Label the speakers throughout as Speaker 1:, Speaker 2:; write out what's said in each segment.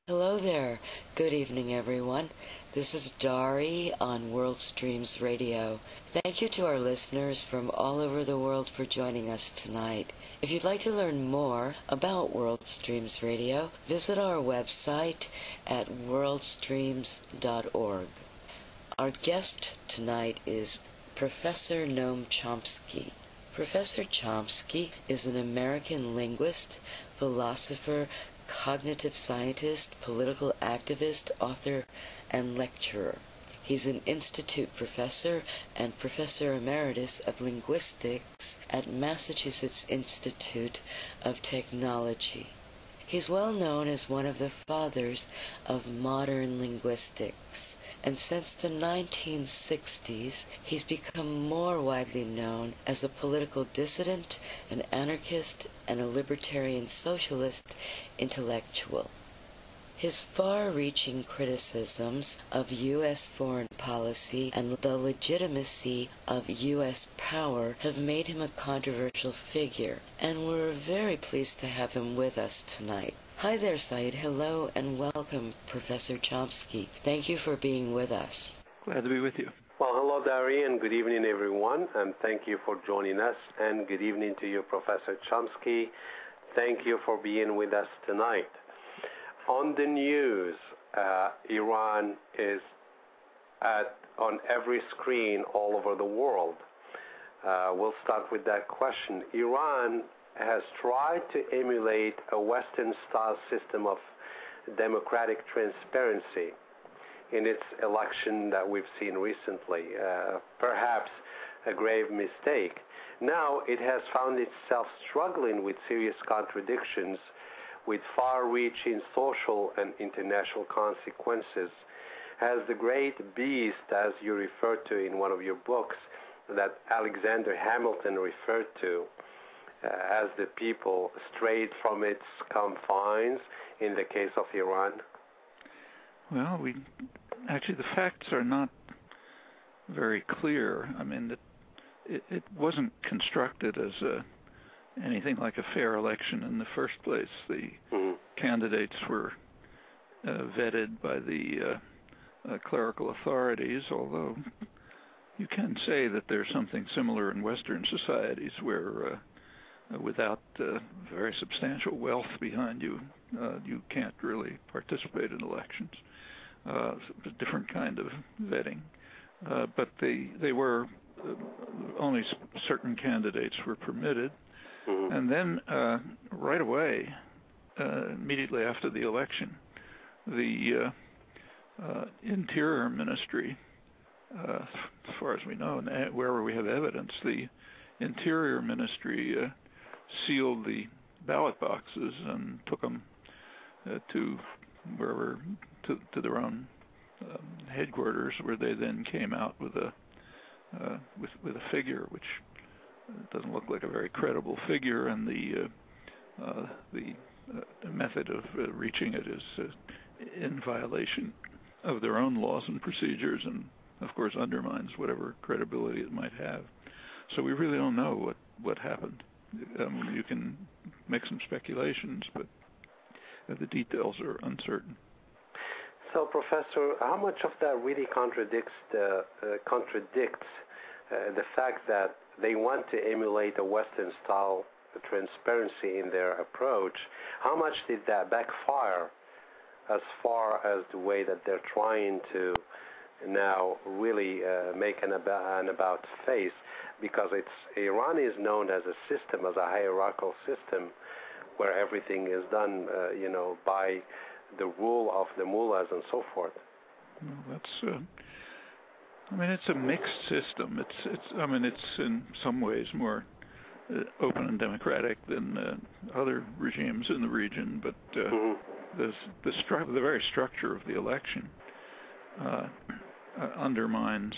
Speaker 1: Hello there. Good evening, everyone. This is Dari on WorldStreams Radio. Thank you to our listeners from all over the world for joining us tonight. If you'd like to learn more about WorldStreams Radio, visit our website at worldstreams.org. Our guest tonight is Professor Noam Chomsky. Professor Chomsky is an American linguist, philosopher, cognitive scientist, political activist, author, and lecturer. He's an institute professor and professor emeritus of linguistics at Massachusetts Institute of Technology. He's well known as one of the fathers of modern linguistics, and since the 1960s, he's become more widely known as a political dissident, an anarchist, and a libertarian socialist intellectual. His far-reaching criticisms of U.S. foreign policy and the legitimacy of U.S. power have made him a controversial figure, and we're very pleased to have him with us tonight. Hi there, Said. Hello and welcome, Professor Chomsky. Thank you for being with us.
Speaker 2: Glad to be with you.
Speaker 3: Well, hello, Dari, and good evening, everyone, and thank you for joining us, and good evening to you, Professor Chomsky. Thank you for being with us tonight. On the news, Iran is on every screen all over the world. We'll start with that question. Iran has tried to emulate a Western-style system of democratic transparency in its election that we've seen recently. Perhaps a grave mistake. Now it has found itself struggling with serious contradictions with far-reaching social and international consequences, as the great beast, as you referred to in one of your books, that Alexander Hamilton referred to, as the people strayed from its confines in the case of Iran?
Speaker 2: Well, actually the facts are not very clear. I mean, it wasn't constructed as anything like a fair election in the first place. The candidates were vetted by the clerical authorities, although you can say that there's something similar in Western societies where without very substantial wealth behind you, you can't really participate in elections. It's a different kind of vetting. But they were, only certain candidates were permitted. And then right away, immediately after the election, the Interior Ministry, as far as we know, and wherever we have evidence, the Interior Ministry sealed the ballot boxes and took them to wherever, to their own headquarters, where they then came out with a figure which doesn't look like a very credible figure, and the method of reaching it is in violation of their own laws and procedures, and of course undermines whatever credibility it might have. So we really don't know what happened. You can make some speculations, but the details are uncertain.
Speaker 3: So, Professor, how much of that really contradicts the fact that they want to emulate a Western-style transparency in their approach? How much did that backfire as far as the way that they're trying to now really make an about face? Because Iran is known as a system, as a hierarchical system, where everything is done, by the rule of the mullahs and so forth.
Speaker 2: Well, it's a mixed system. It's in some ways more open and democratic than other regimes in the region, but the very structure of the election undermines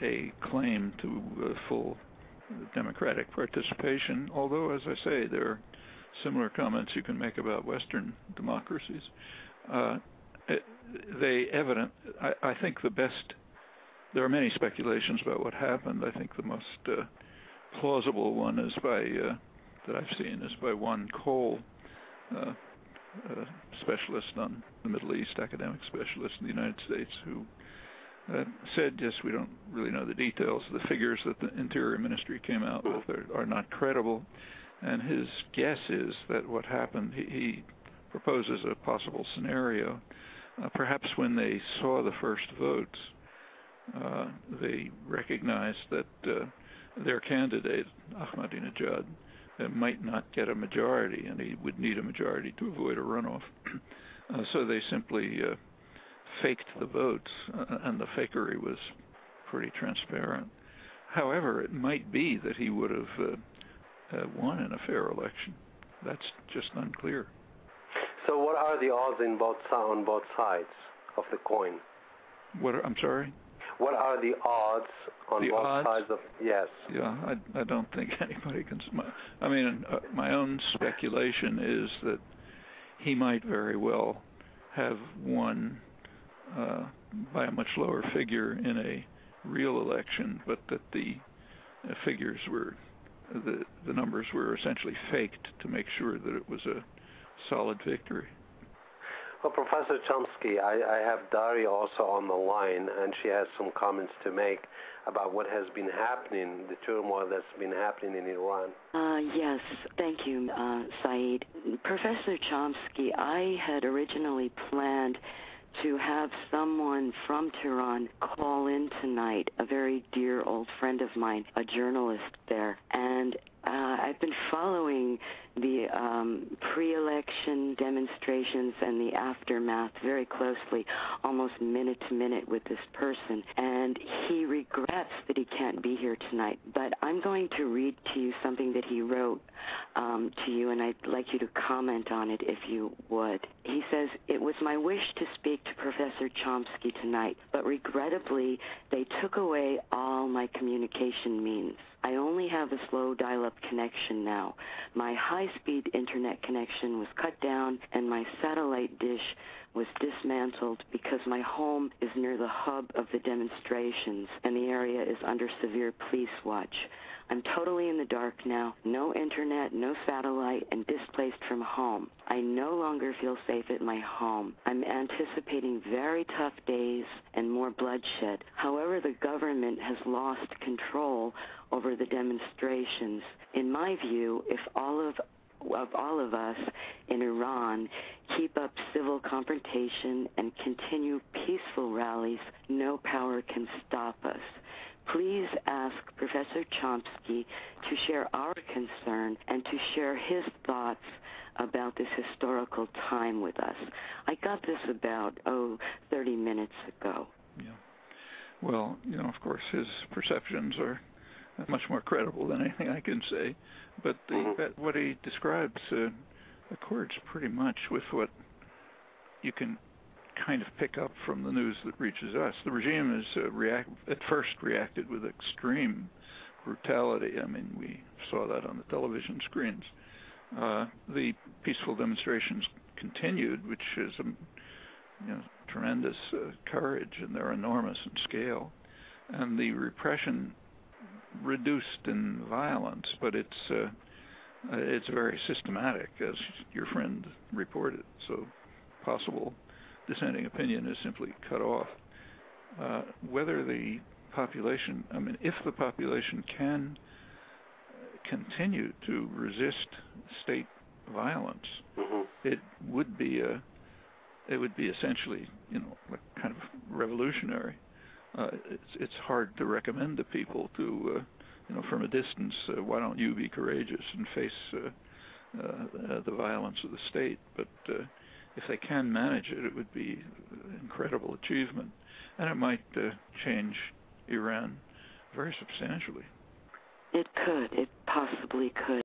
Speaker 2: a claim to full democratic participation, although, as I say, there are similar comments you can make about Western democracies. I think there are many speculations about what happened. I think the most plausible one is that I've seen is by one Cole, specialist on the Middle East, academic specialist in the United States, who said, yes, we don't really know the details. The figures that the Interior Ministry came out with are not credible. And his guess is that what happened, he proposes a possible scenario. Perhaps when they saw the first votes, they recognized that their candidate, Ahmadinejad, might not get a majority, and he would need a majority to avoid a runoff. So they simply faked the votes, and the fakery was pretty transparent. However, it might be that he would have won in a fair election. That's just unclear.
Speaker 3: So what are the odds on both sides of the coin?
Speaker 2: I'm sorry?
Speaker 3: What are the odds on both sides of... Yes.
Speaker 2: Yeah, I don't think anybody can... I mean, my own speculation is that he might very well have won by a much lower figure in a real election, but that the figures were... The numbers were essentially faked to make sure that it was a solid victory.
Speaker 3: Well, Professor Chomsky, I have Daria also on the line, and she has some comments to make about what has been happening, the turmoil that's been happening in Iran.
Speaker 1: Yes, thank you, Saeed. Professor Chomsky, I had originally planned to have someone from Tehran call in tonight, a very dear old friend of mine, a journalist there, and I've been following the pre-election demonstrations and the aftermath very closely, almost minute to minute with this person, and he regrets that he can't be here tonight. But I'm going to read to you something that he wrote to you, and I'd like you to comment on it if you would. He says, "It was my wish to speak to Professor Chomsky tonight, but regrettably they took away all my communication means. I only have a slow dial-up connection now. My high-speed internet connection was cut down and my satellite dish was dismantled because my home is near the hub of the demonstrations and the area is under severe police watch. I'm totally in the dark now, no internet, no satellite, and displaced from home. I no longer feel safe at my home. I'm anticipating very tough days and more bloodshed. However, the government has lost control over the demonstrations. In my view, if all of us in Iran keep up civil confrontation and continue peaceful rallies, no power can stop us. Please ask Professor Chomsky to share our concern and to share his thoughts about this historical time with us." I got this about 30 minutes ago.
Speaker 2: Yeah. Well, of course, his perceptions are much more credible than anything I can say, but what he describes accords pretty much with what you can kind of pick up from the news that reaches us. The regime is at first reacted with extreme brutality. I mean, we saw that on the television screens. The peaceful demonstrations continued, which is tremendous courage, and they're enormous in scale. And the repression reduced in violence, but it's very systematic, as your friend reported. So possible dissenting opinion is simply cut off. Whether the population, if the population can continue to resist state violence, it would be essentially, kind of revolutionary. It's hard to recommend to people to, from a distance, why don't you be courageous and face the violence of the state? But if they can manage it, it would be an incredible achievement, and it might change Iran very substantially.
Speaker 1: It could. It possibly could.